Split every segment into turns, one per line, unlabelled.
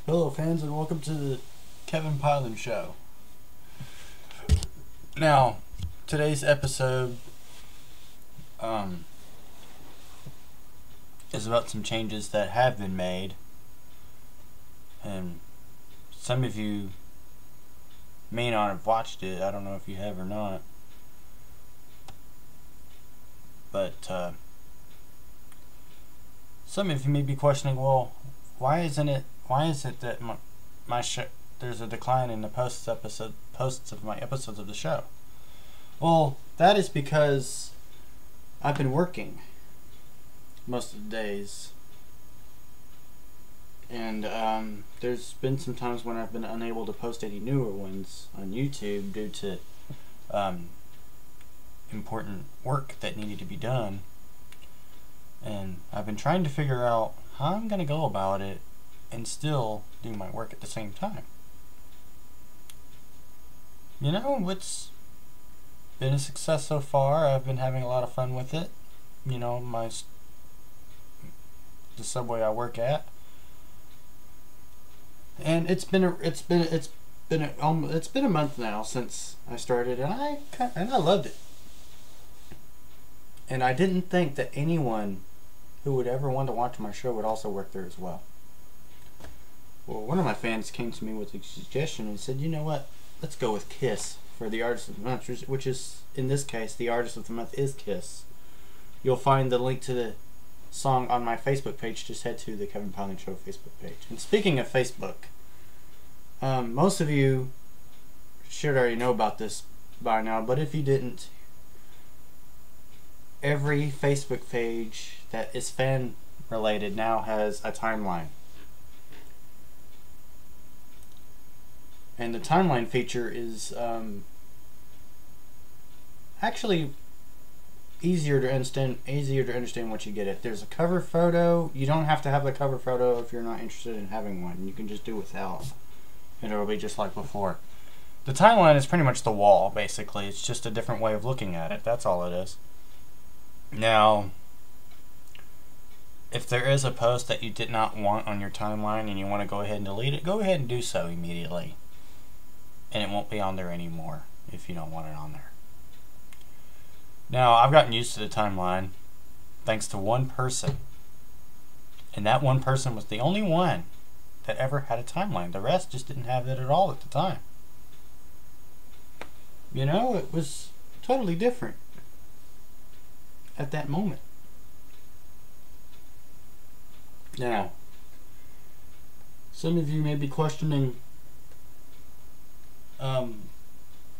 Hello fans, and welcome to the Kevin Piland Show. Now, today's episode is about some changes that have been made, and some of you may not have watched it. I don't know if you have or not, but some of you may be questioning, well, why is it that my show, there's a decline in the posts of my episodes of the show? Well, that is because I've been working most of the days, and there's been some times when I've been unable to post any newer ones on YouTube due to important work that needed to be done, and I've been trying to figure out how I'm going to go about it and still do my work at the same time. You know, it's been a success so far. I've been having a lot of fun with it. You know, the subway I work at, and it's been a month now since I started, and I loved it. And I didn't think that anyone who would ever want to watch my show would also work there as well. Well, one of my fans came to me with a suggestion and said, you know what, let's go with Kiss for the Artist of the Month, which is, in this case, the Artist of the Month is Kiss. You'll find the link to the song on my Facebook page. Just head to the Kevin Piland Show Facebook page. And speaking of Facebook, most of you should already know about this by now, but if you didn't, every Facebook page that is fan related now has a timeline. And the timeline feature is actually easier to understand once you get it. There's a cover photo. You don't have to have the cover photo if you're not interested in having one. You can just do without, and it'll be just like before. The timeline is pretty much the wall, basically. It's just a different way of looking at it. That's all it is. Now, if there is a post that you did not want on your timeline and you want to go ahead and delete it, go ahead and do so immediately. And it won't be on there anymore if you don't want it on there. Now, I've gotten used to the timeline thanks to one person. And that one person was the only one that ever had a timeline. The rest just didn't have it at all at the time. You know, it was totally different at that moment. Now, some of you may be questioning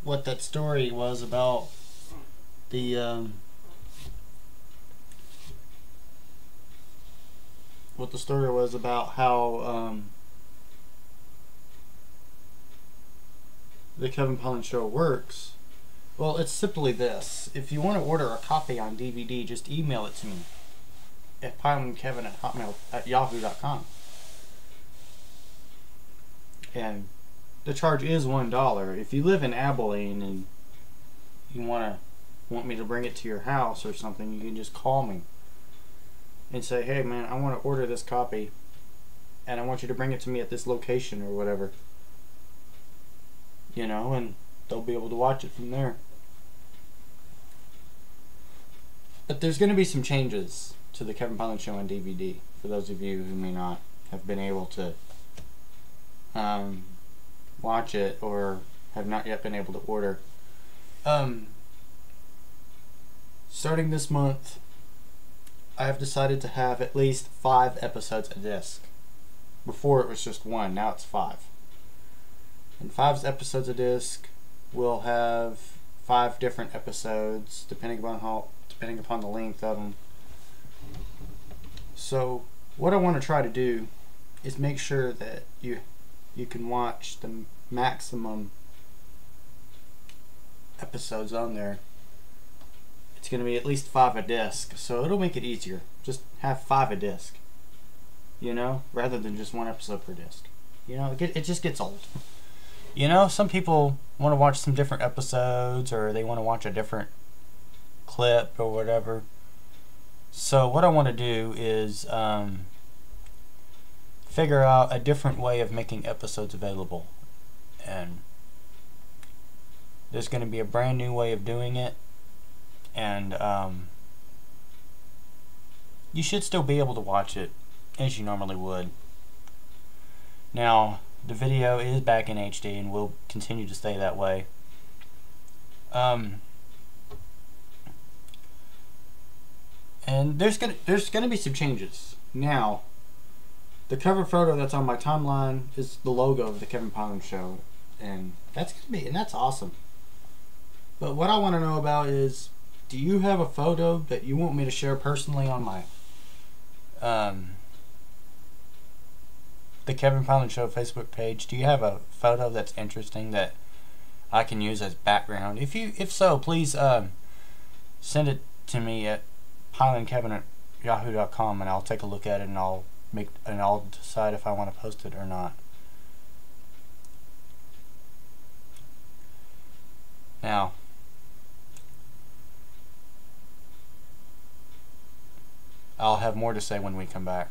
what that story was about, what the story was about how the Kevin Piland Show works. Well, it's simply this. If you want to order a copy on DVD, just email it to me at pilandkevin@yahoo.com. And the charge is $1. If you live in Abilene and you want me to bring it to your house or something, you can just call me and say, hey man, I want to order this copy and I want you to bring it to me at this location or whatever. You know, and they'll be able to watch it from there. But there's going to be some changes to the Kevin Piland Show on DVD for those of you who may not have been able to watch it or have not yet been able to order. Starting this month, I have decided to have at least 5 episodes a disc. Before it was just 1, now it's 5. And 5 episodes a disc will have 5 different episodes depending upon the length of them. So what I want to try to do is make sure that you can watch the maximum episodes on there. It's going to be at least 5 a disc, so it'll make it easier. Just have 5 a disc, you know, rather than just 1 episode per disc. You know, it just gets old. You know, some people want to watch some different episodes, or they want to watch a different clip or whatever. So what I want to do is figure out a different way of making episodes available, and there's going to be a brand new way of doing it, and you should still be able to watch it as you normally would. Now, the video is back in HD and will continue to stay that way. And there's gonna be some changes. Now, the cover photo that's on my timeline is the logo of the Kevin Piland Show, and that's awesome. But what I want to know about is, do you have a photo that you want me to share personally on my the Kevin Piland Show Facebook page? Do you have a photo that's interesting that I can use as background? If so, please send it to me at pilandkevin@yahoo.com, and I'll take a look at it, and I'll decide if I want to post it or not. Now, I'll have more to say when we come back.